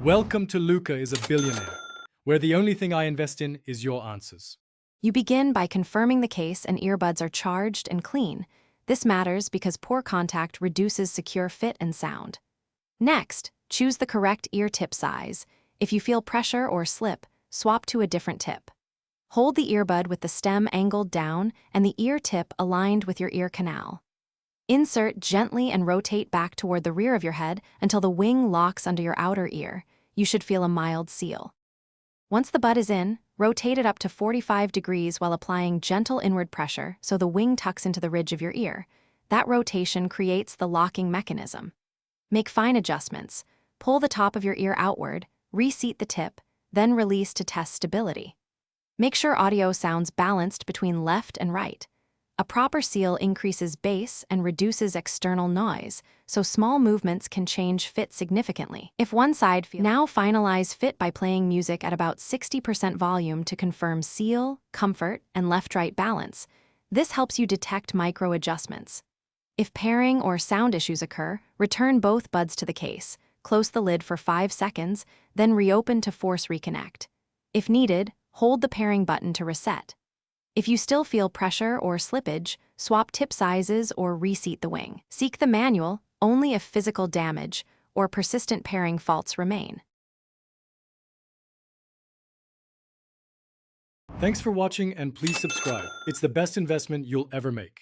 Welcome to Luca is a Billionaire, where the only thing I invest in is your answers. You begin by confirming the case and earbuds are charged and clean. This matters because poor contact reduces secure fit and sound. Next, choose the correct ear tip size. If you feel pressure or slip, swap to a different tip. Hold the earbud with the stem angled down and the ear tip aligned with your ear canal. Insert gently and rotate back toward the rear of your head until the wing locks under your outer ear. You should feel a mild seal. Once the bud is in, rotate it up to 45 degrees while applying gentle inward pressure so the wing tucks into the ridge of your ear. That rotation creates the locking mechanism. Make fine adjustments. Pull the top of your ear outward, reseat the tip, then release to test stability. Make sure audio sounds balanced between left and right. A proper seal increases bass and reduces external noise, so small movements can change fit significantly. If one side feels now finalize fit by playing music at about 60% volume to confirm seal, comfort, and left-right balance. This helps you detect micro adjustments. If pairing or sound issues occur, return both buds to the case, close the lid for 5 seconds, then reopen to force reconnect. If needed, hold the pairing button to reset. If you still feel pressure or slippage, swap tip sizes or reseat the wing. Seek the manual only if physical damage or persistent pairing faults remain. Thanks for watching and please subscribe. It's the best investment you'll ever make.